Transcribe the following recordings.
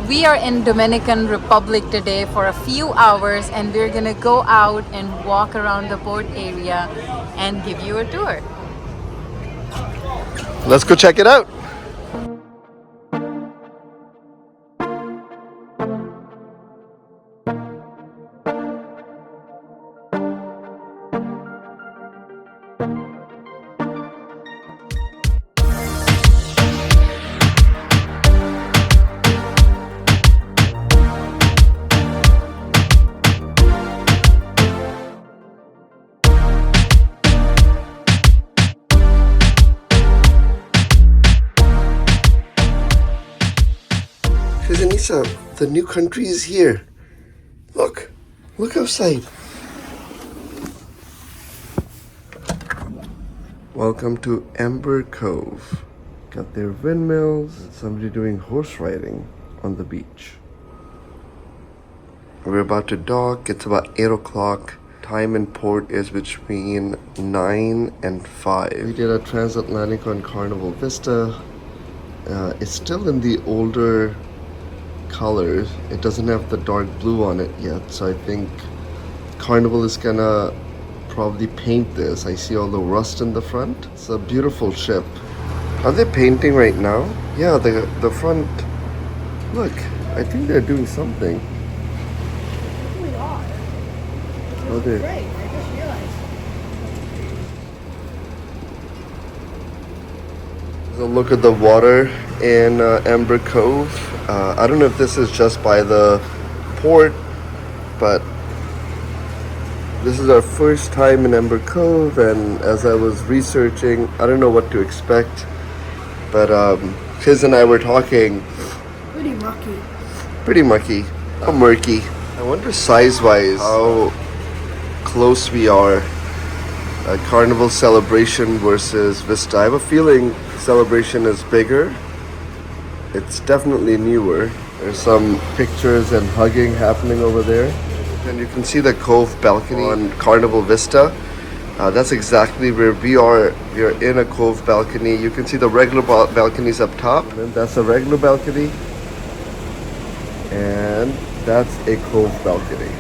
We are in Dominican Republic today for a few hours, and we're gonna go out and walk around the port area and give you a tour. Let's go check it out. Anissa, the new country is here. Look outside. Welcome to Amber Cove. Got their windmills, somebody doing horse riding on the beach. We're about to dock. It's about 8 o'clock. Time in port is between 9 and 5. We did a transatlantic on Carnival Vista. It's still in the older colors. It doesn't have the dark blue on it yet, so I think Carnival is gonna probably paint this. I see all the rust in the front. It's a beautiful ship. Are they painting right now? Yeah, the front. Look, I think they're doing something. We are. Oh, they. Great, I just realized. A look at the water in Amber Cove. I don't know if this is just by the port, but this is our first time in Amber Cove, and as I was researching, I don't know what to expect, but Chiz and I were talking. Pretty mucky. Pretty mucky. Murky. I wonder size-wise how close we are. Carnival Celebration versus Vista. I have a feeling Celebration is bigger. It's definitely newer. There's some pictures and hugging happening over there. And you can see the Cove balcony on Carnival Vista. That's exactly where we are. We are in a Cove balcony. You can see the regular balconies up top. And that's a regular balcony. And that's a Cove balcony.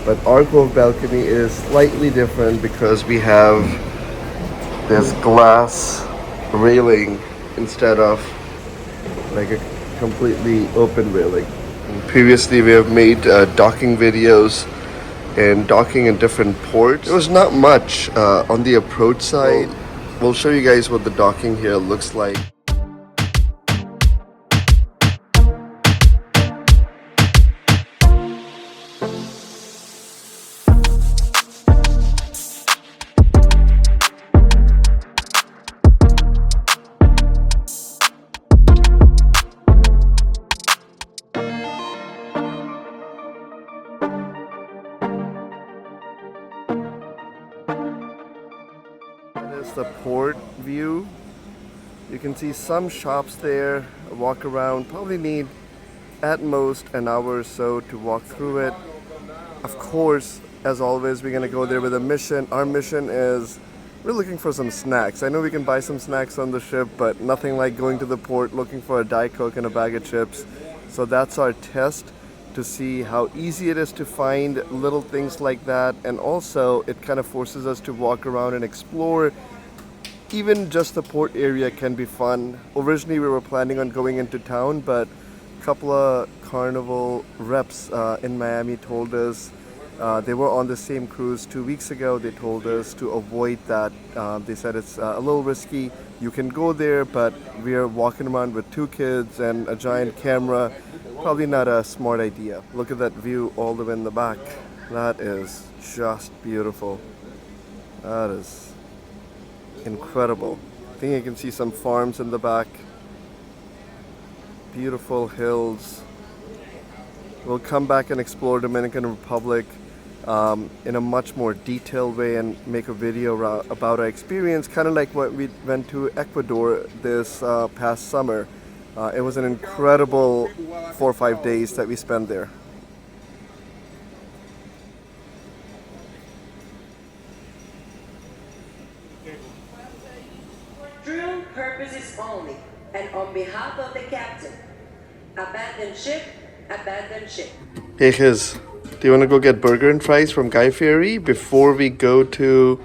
But our Cove balcony is slightly different because we have this glass railing instead of like a completely open railing. And previously we have made docking videos and docking in different ports. There was not much on the approach side. We'll show you guys what the docking here looks like. The port view. You can see some shops there. Walk around, probably need at most an hour or so to walk through it. Of course, as always, we're gonna go there with a mission. Our mission is we're looking for some snacks. I know we can buy some snacks on the ship, but nothing like going to the port looking for a Diet Coke and a bag of chips. So that's our test to see how easy it is to find little things like that, and also it kind of forces us to walk around and explore. Even just the port area can be fun. Originally we were planning on going into town, but a couple of Carnival reps in Miami told us they were on the same cruise 2 weeks ago. They told us to avoid that. They said it's a little risky. You can go there, but we are walking around with 2 kids and a giant camera. Probably not a smart idea. Look at that view all the way in the back. That is just beautiful. That is incredible. I think you can see some farms in the back. Beautiful hills. We'll come back and explore Dominican Republic in a much more detailed way and make a video about our experience, kind of like what we went to Ecuador this past summer. It was an incredible 4 or 5 days that we spent there. True purposes only, and on behalf of the captain, abandon ship abandoned ship. Hey Khiz, do you want to go get burger and fries from Guy Fieri before we go to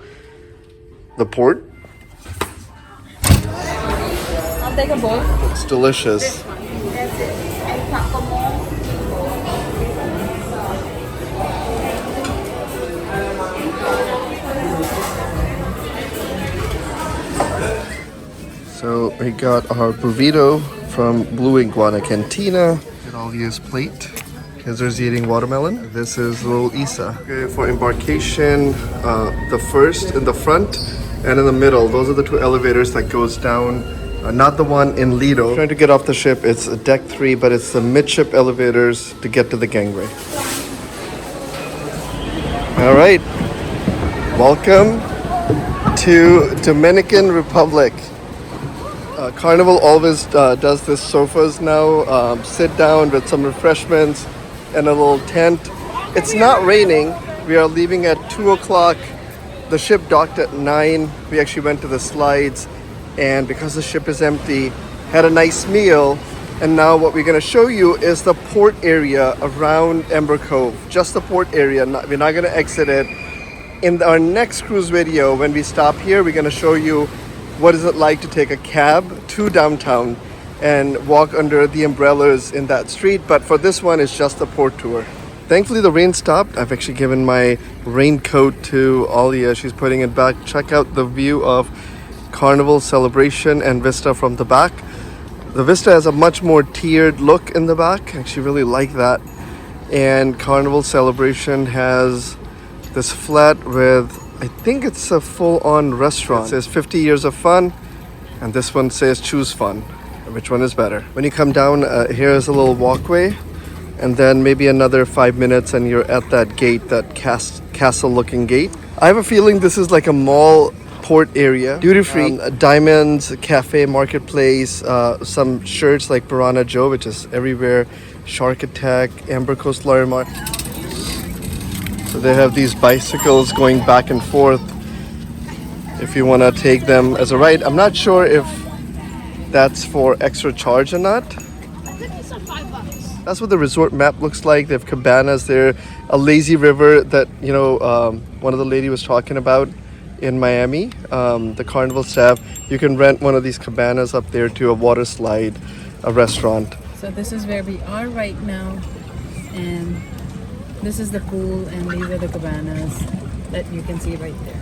the port? I'll take a bowl. It's delicious. So we got our burrito from Blue Iguana Cantina. Get all his plate. Khizer's eating watermelon. This is little Isa. Okay, for embarkation, the first in the front and in the middle. Those are the two elevators that goes down. Not the one in Lido. Trying to get off the ship, it's deck 3, but it's the midship elevators to get to the gangway. All right, welcome to Dominican Republic. Carnival always does this sofas now, sit down with some refreshments and a little tent. It's not raining. We are leaving at 2 o'clock. The ship docked at 9. We actually went to the slides, and because the ship is empty, had a nice meal. And now what we're going to show you is the port area around Amber Cove. Just the port area. We're not going to exit it. In our next cruise video, when we stop here, we're going to show you what is it like to take a cab to downtown and walk under the umbrellas in that street. But for this one, it's just the port tour. Thankfully, the rain stopped. I've actually given my raincoat to Alia. She's putting it back. Check out the view of Carnival Celebration and Vista from the back. The Vista has a much more tiered look in the back. I actually really like that. And Carnival Celebration has this flat with, I think it's a full-on restaurant. It says 50 years of fun, and this one says choose fun. Which one is better? When you come down, here's a little walkway, and then maybe another 5 minutes and you're at that gate, that castle-looking gate. I have a feeling this is like a mall port area. Duty-free, Diamonds, Cafe, Marketplace, some shirts like Piranha Joe, which is everywhere, Shark Attack, Amber Coast Larimar. So they have these bicycles going back and forth if you want to take them as a ride. I'm not sure if that's for extra charge or not. I think it's like $5. That's what the resort map looks like. They have cabanas there, a lazy river that, you know, one of the lady was talking about in Miami, the Carnival staff. You can rent one of these cabanas up there to a water slide, a restaurant. So this is where we are right now, and this is the pool, and these are the cabanas that you can see right there.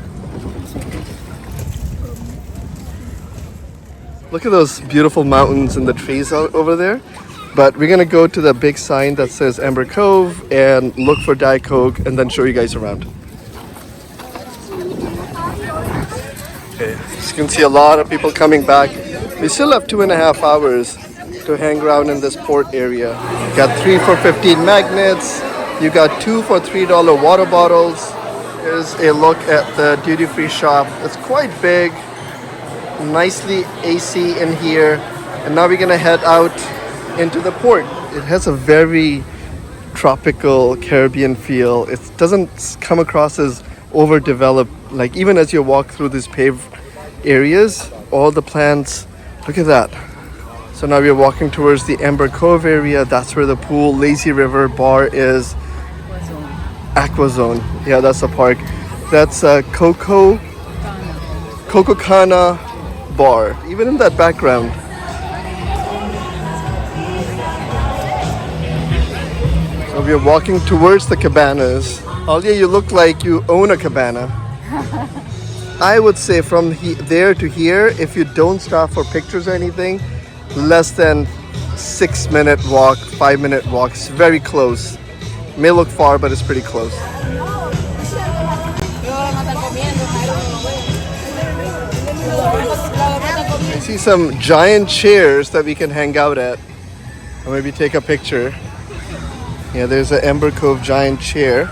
Look at those beautiful mountains and the trees out over there. But we're gonna go to the big sign that says Amber Cove and look for Diet Coke and then show you guys around. Okay, as you can see a lot of people coming back. We still have 2.5 hours to hang around in this port area. You got 3 for 15 magnets. You got 2 for $3 water bottles. Here's a look at the duty-free shop. It's quite big, nicely AC in here. And now we're gonna head out into the port. It has a very tropical Caribbean feel. It doesn't come across as overdeveloped. Like even as you walk through these paved areas, all the plants, look at that. So now we're walking towards the Amber Cove area. That's where the pool, lazy river, bar is. Aqua Zone. Yeah, that's the park. That's Coco Cana bar. Even in that background. So we're walking towards the cabanas. Alia, you look like you own a cabana. I would say from there to here, if you don't stop for pictures or anything, less than 6-minute walk, 5-minute walk. It's very close. May look far, but it's pretty close. I see some giant chairs that we can hang out at, or maybe take a picture. Yeah, there's an Amber Cove giant chair.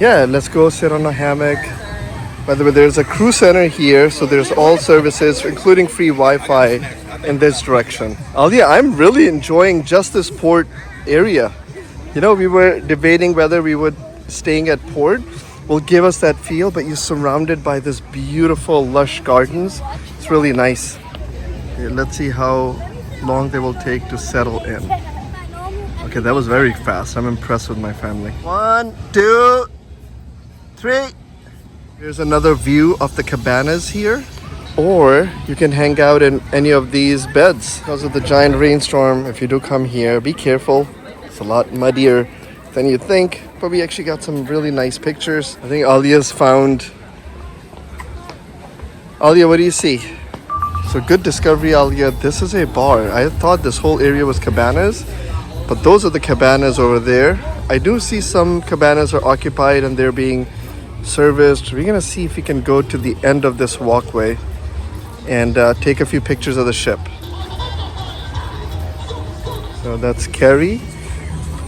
Yeah, let's go sit on a hammock. By the way, there's a crew center here, so there's all services, including free Wi-Fi in this direction. Alia, I'm really enjoying just this port area. You know, we were debating whether we would staying at port will give us that feel, but you're surrounded by this beautiful lush gardens. It's really nice. Okay, let's see how long they will take to settle in. Okay, that was very fast. I'm impressed with my family. 1, 2, 3. Here's another view of the cabanas here. Or you can hang out in any of these beds. Because of the giant rainstorm, if you do come here, be careful. It's a lot muddier than you think. But we actually got some really nice pictures. I think Alia's found... Alia, what do you see? So good discovery, Alia. This is a bar. I thought this whole area was cabanas. But those are the cabanas over there. I do see some cabanas are occupied and they're being serviced. We're gonna see if we can go to the end of this walkway and take a few pictures of the ship. So that's Carrie.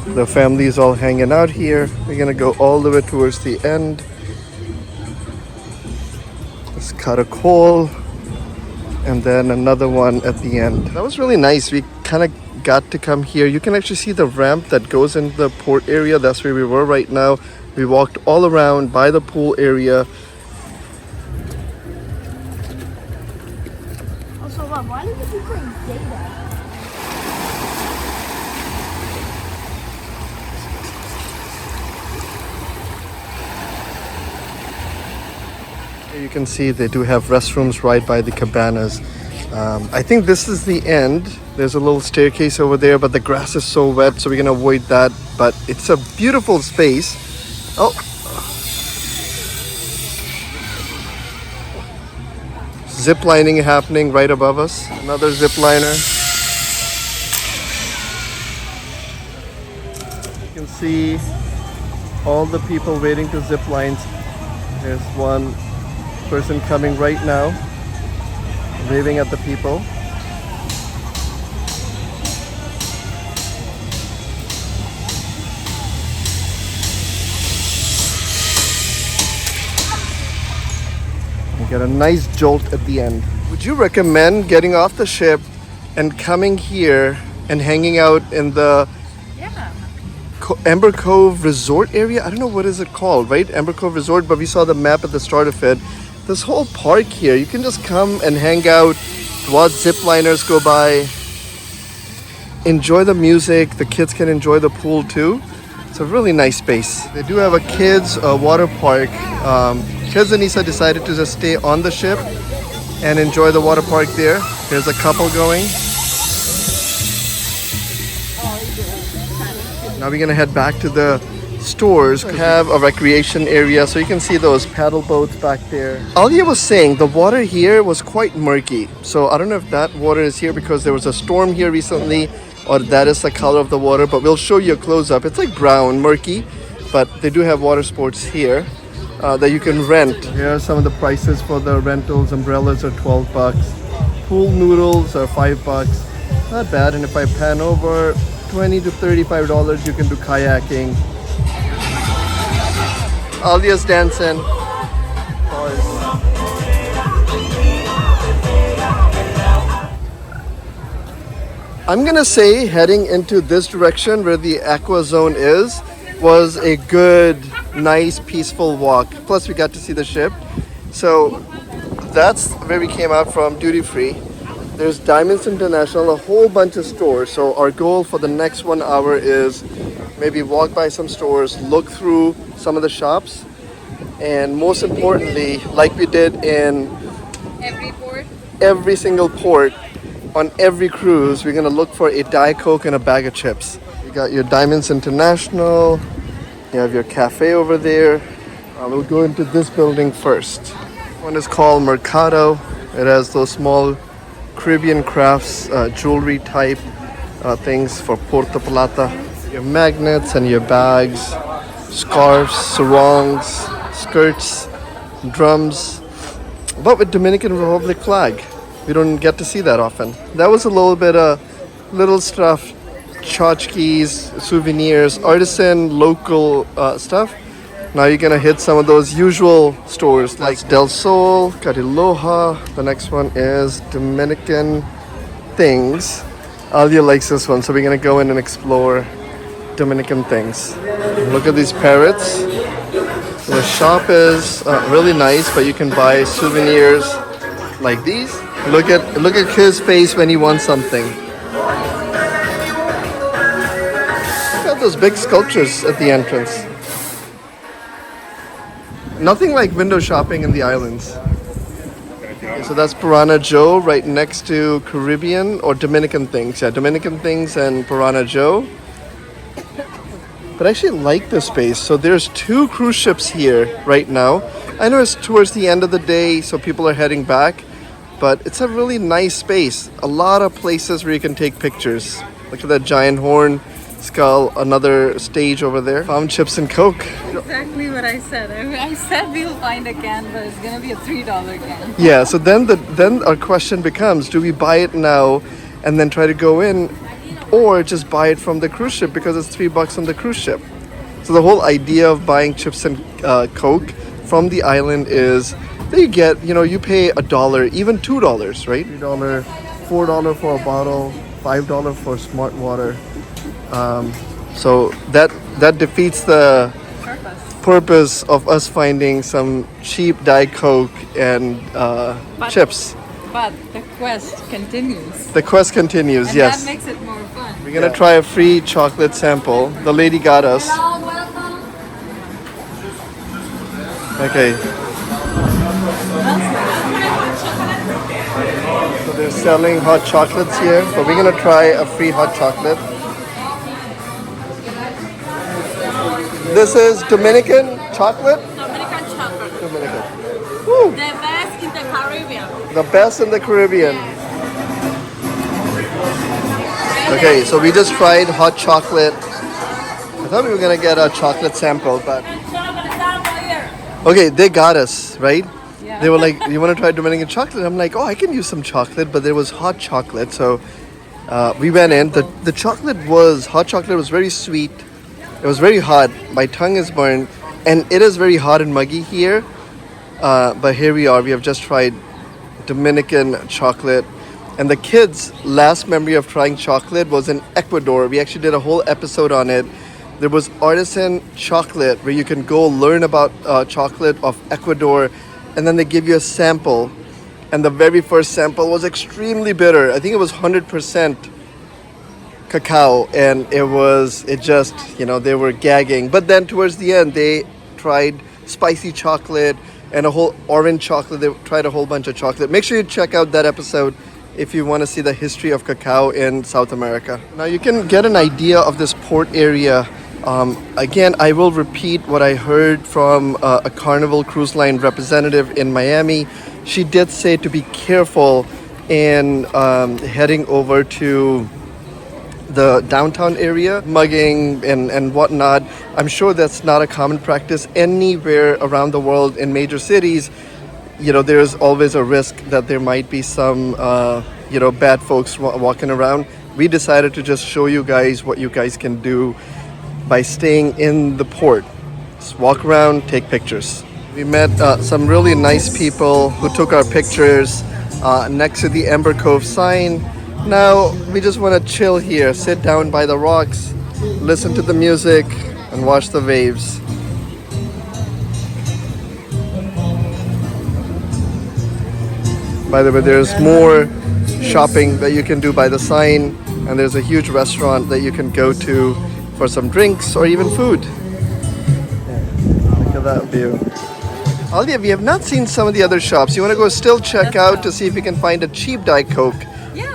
The family is all hanging out here. We're gonna go all the way towards the end. Let's cut a coal and then another one at the end. That was really nice. We kind of got to come here. You can actually see the ramp that goes into the port area. That's where we were right now. We walked all around by the pool area. Also, Mom, why did you keep playing data? You can see they do have restrooms right by the cabanas. I think this is the end. There's a little staircase over there, but the grass is so wet, so we're gonna avoid that. But it's a beautiful space. Oh, zip lining happening right above us. Another zip liner. You can see all the people waiting to zip lines. There's one person coming right now, waving at the people. You get a nice jolt at the end. Would you recommend getting off the ship and coming here and hanging out in the Amber Cove Resort area? I don't know what is it called, right? Amber Cove Resort, but we saw the map at the start of it. This whole park here, you can just come and hang out, watch zip liners go by, enjoy the music. The kids can enjoy the pool too. It's a really nice space. They do have a kids water park. Kids and Nisa decided to just stay on the ship and enjoy the water park there. There's a couple going. Now we're gonna head back to the stores. We have a recreation area, so you can see those paddle boats back there. Alia was saying the water here was quite murky. So I don't know if that water is here because there was a storm here recently, or that is the color of the water, but we'll show you a close-up. It's like brown, murky, but they do have water sports here that you can rent. Here are some of the prices for the rentals. Umbrellas are 12 bucks. Pool noodles are 5 bucks. Not bad. And if I pan over, $20 to $35, you can do kayaking. Alia's dancing. I'm gonna say heading into this direction where the Aqua Zone is was a good, nice, peaceful walk. Plus we got to see the ship. So that's where we came out from, duty free. There's Diamonds International, a whole bunch of stores. So our goal for the next 1 hour is maybe walk by some stores, look through some of the shops, and most importantly, like we did in every single port, on every cruise, we're gonna look for a Diet Coke and a bag of chips. You got your Diamonds International, you have your cafe over there. We'll go into this building first. One is called Marcato. It has those small Caribbean crafts, jewelry type things for Puerto Plata. Your magnets and your bags, scarves, sarongs, skirts, drums, but with Dominican Republic flag. We don't get to see that often. That was a little bit of little stuff, tchotchkes, souvenirs, artisan, local stuff. Now you're gonna hit some of those usual stores like Del Sol, Cariloha. The next one is Dominican Things. Alia likes this one, so we're gonna go in and explore Dominican Things. Look at these parrots. The shop is really nice, but you can buy souvenirs like these. Look at his face when he wants something. those big sculptures at the entrance. Nothing like window shopping in the islands. Okay, so that's Piranha Joe right next to Caribbean or Dominican Things. Yeah, Dominican Things and Piranha Joe. But I actually like this space. So there's 2 cruise ships here right now. I know it's towards the end of the day, so people are heading back. But it's a really nice space. A lot of places where you can take pictures. Look at that giant horn skull, another stage over there. Found chips and Coke. Exactly what I said. I said we'll find a can, but it's gonna be a $3 can. Yeah, so then our question becomes, do we buy it now and then try to go in, or just buy it from the cruise ship because it's $3 on the cruise ship? So the whole idea of buying chips and Coke from the island is that you get, you pay $1, even $2, right? $3, $4 for a bottle, $5 for smart water. So that defeats the purpose of us finding some cheap Diet Coke and chips. But the quest continues. The quest continues, And yes. that makes it more fun. We're gonna try a free chocolate sample. The lady got us. Okay. So they're selling hot chocolates here, but we're gonna try a free hot chocolate. This is Dominican chocolate? Dominican chocolate. Dominican. Woo! The best in the Caribbean. The best in the Caribbean. Okay, so we just tried hot chocolate. I thought we were gonna get a chocolate sample, but okay, they got us, right? Yeah. They were like, "You want to try Dominican chocolate?" I'm like, "Oh, I can use some chocolate," but there was hot chocolate, so we went in. The hot chocolate was very sweet. It was very hot. My tongue is burned, and it is very hot and muggy here. But here we are. We have just tried Dominican chocolate. And the kids' last memory of trying chocolate was in Ecuador. We actually did a whole episode on it. There was artisan chocolate where you can go learn about chocolate of Ecuador, and then they give you a sample. And the very first sample was extremely bitter. I think it was 100% cacao, and they were gagging. But then towards the end, they tried spicy chocolate and a whole orange chocolate. They tried a whole bunch of chocolate. Make sure you check out that episode if you want to see the history of cacao in South America. Now you can get an idea of this port area. Again, I will repeat what I heard from a Carnival Cruise Line representative in Miami. She did say to be careful in heading over to the downtown area, mugging and whatnot. I'm sure that's not a common practice anywhere around the world in major cities. There's always a risk that there might be some, bad folks walking around. We decided to just show you guys what you guys can do by staying in the port. Just walk around, take pictures. We met some really nice people who took our pictures next to the Amber Cove sign. Now we just want to chill here, sit down by the rocks, listen to the music, and watch the waves. By the way, there's more shopping that you can do by the sign, and there's a huge restaurant that you can go to for some drinks or even food. Look at that view. Alia, we have not seen some of the other shops. You want to go still check out to see if we can find a cheap Diet Coke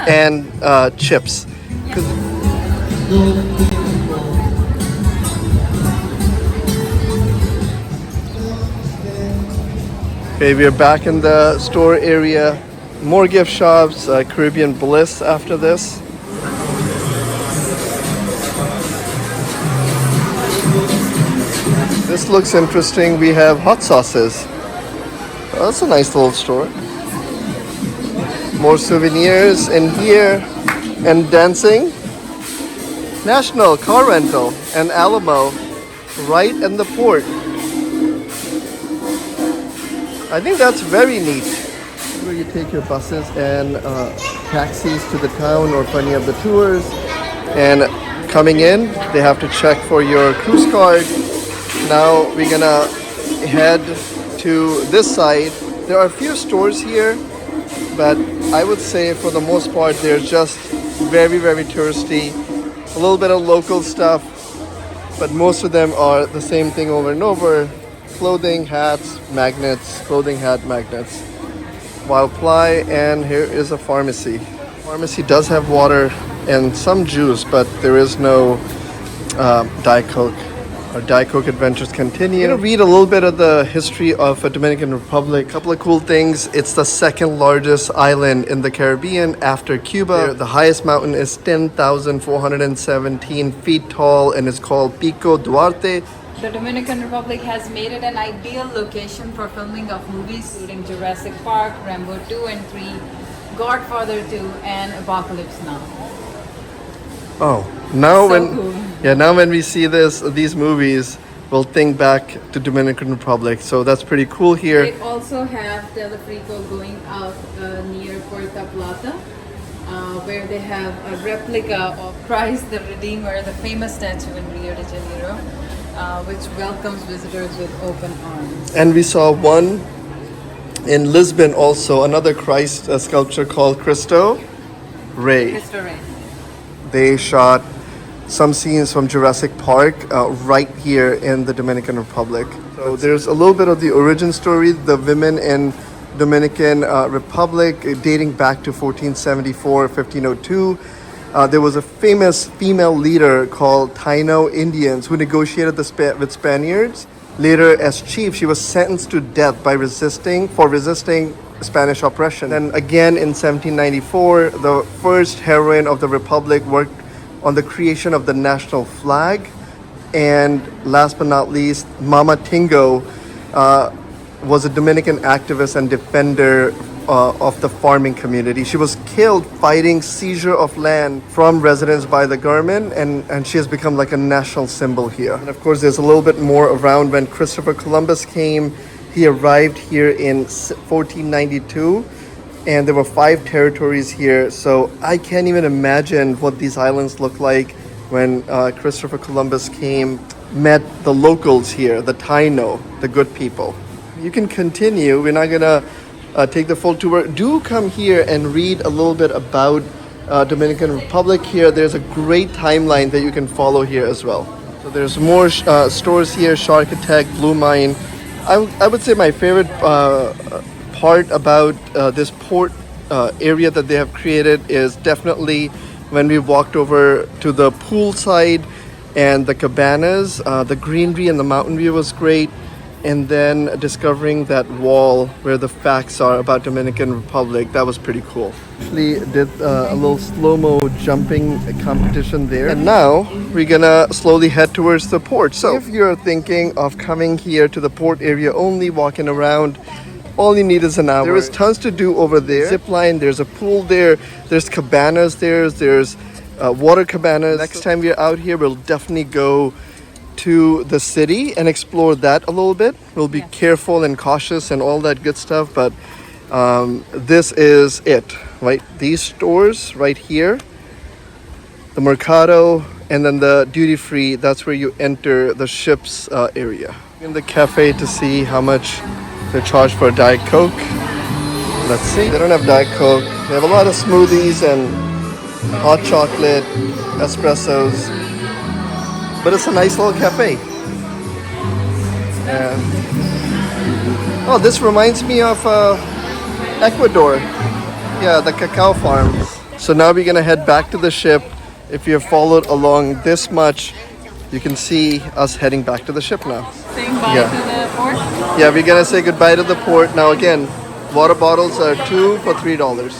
and chips. Okay, we are back in the store area. More gift shops, Caribbean Bliss after this. This looks interesting. We have hot sauces. Oh, that's a nice little store. More souvenirs in here. And dancing. National car rental and Alamo right in the port. I think that's very neat. Where you take your buses and taxis to the town or for any of the tours. And coming in, they have to check for your cruise card. Now we're gonna head to this side. There are a few stores here, but I would say for the most part they're just very, very touristy. A little bit of local stuff, but most of them are the same thing over and over. Clothing, hats, magnets, clothing, hat, magnets. Wild ply, and here is a pharmacy. Pharmacy does have water and some juice, but there is no Diet Coke. Our Diet Coke adventures continue. I'm going to read a little bit of the history of the Dominican Republic. A couple of cool things. It's the second largest island in the Caribbean after Cuba. The highest mountain is 10,417 feet tall and it's called Pico Duarte. The Dominican Republic has made it an ideal location for filming of movies including Jurassic Park, Rambo 2 and 3, Godfather 2 and Apocalypse Now. Oh, now So cool. now when we see these movies, we'll think back to Dominican Republic. So that's pretty cool here. They also have Telefrico going out near Puerto Plata, where they have a replica of Christ the Redeemer, the famous statue in Rio de Janeiro, which welcomes visitors with open arms. And we saw one in Lisbon also, another Christ sculpture called Cristo Rey. Cristo Rey. They shot some scenes from Jurassic Park right here in the Dominican Republic. So there's a little bit of the origin story, the women in Dominican Republic dating back to 1474, 1502. There was a famous female leader called Taino Indians who negotiated with Spaniards. Later, as chief, she was sentenced to death by resisting Spanish oppression. Then again in 1794, the first heroine of the Republic worked on the creation of the national flag. And last but not least, Mama Tingo was a Dominican activist and defender of the farming community. She was killed fighting seizure of land from residents by the government, and she has become like a national symbol here. And of course, there's a little bit more around when Christopher Columbus came. He arrived here in 1492, and there were 5 territories here. So I can't even imagine what these islands look like when Christopher Columbus came, met the locals here, the Taino, the good people. You can continue. We're not gonna take the full tour. Do come here and read a little bit about Dominican Republic here. There's a great timeline that you can follow here as well. So there's more stores here, Shark Attack, Blue Mine. I would say my favorite part about this port area that they have created is definitely when we walked over to the pool side and the cabanas. The greenery and the mountain view was great. And then discovering that wall where the facts are about Dominican Republic, that was pretty cool. Actually did a little slow-mo jumping competition there. And now we're gonna slowly head towards the port. So if you're thinking of coming here to the port area only, walking around, all you need is an hour. There is tons to do over there. Zip line, there's a pool there, there's cabanas there's water cabanas. Next time we're out here, we'll definitely go to the city and explore that a little bit. We'll be careful and cautious and all that good stuff, but this is it, right? These stores right here, the Marcato, and then the duty-free, that's where you enter the ship's area. In the cafe to see how much they charge for a Diet Coke. Let's see. They don't have Diet Coke. They have a lot of smoothies and hot chocolate, espressos. But it's a nice little cafe. And oh, this reminds me of Ecuador. Yeah, the cacao farms. So now we're gonna head back to the ship. If you have followed along this much, you can see us heading back to the ship now. Saying bye to the port. Yeah, we're gonna say goodbye to the port. Now again, water bottles are 2 for $3.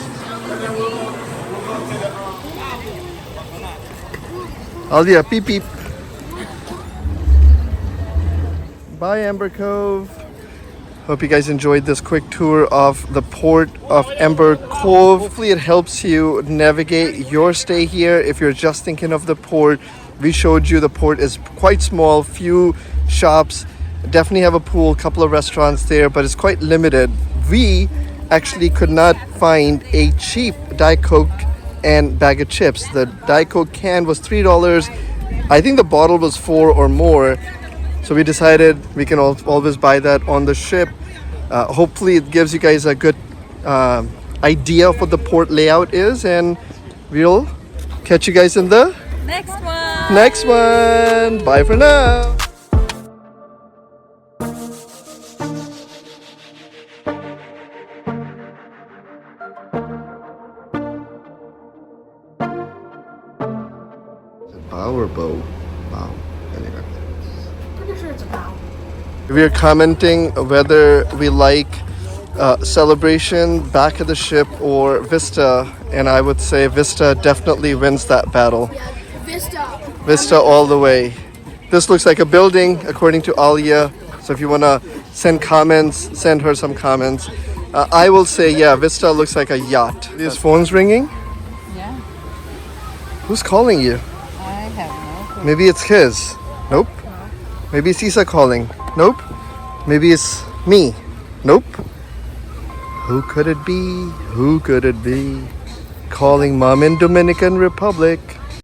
Aldia, peep peep. Bye, Amber Cove. Hope you guys enjoyed this quick tour of the port of Amber Cove. Hopefully it helps you navigate your stay here. If you're just thinking of the port, we showed you the port is quite small, few shops, definitely have a pool, couple of restaurants there, but it's quite limited. We actually could not find a cheap Diet Coke and bag of chips. The Diet Coke can was $3. I think the bottle was $4 or more. So we decided we can always buy that on the ship. Hopefully it gives you guys a good idea of what the port layout is, and we'll catch you guys in the Next one. Next one. Bye for now. Power boat. Wow. Anyway. Pretty sure it's a cow. We are commenting whether we like Celebration, Back of the Ship, or Vista, and I would say Vista definitely wins that battle. Yeah, Vista. Vista all the way. This looks like a building, according to Alia. So if you want to send comments, send her some comments. I will say, yeah, Vista looks like a yacht. His phone's ringing. Yeah, Who's calling you? I have no clue. Maybe it's his. Nope. Maybe it's Isa calling. Nope. Maybe it's me. Nope. Who could it be? Who could it be? Calling mom in Dominican Republic.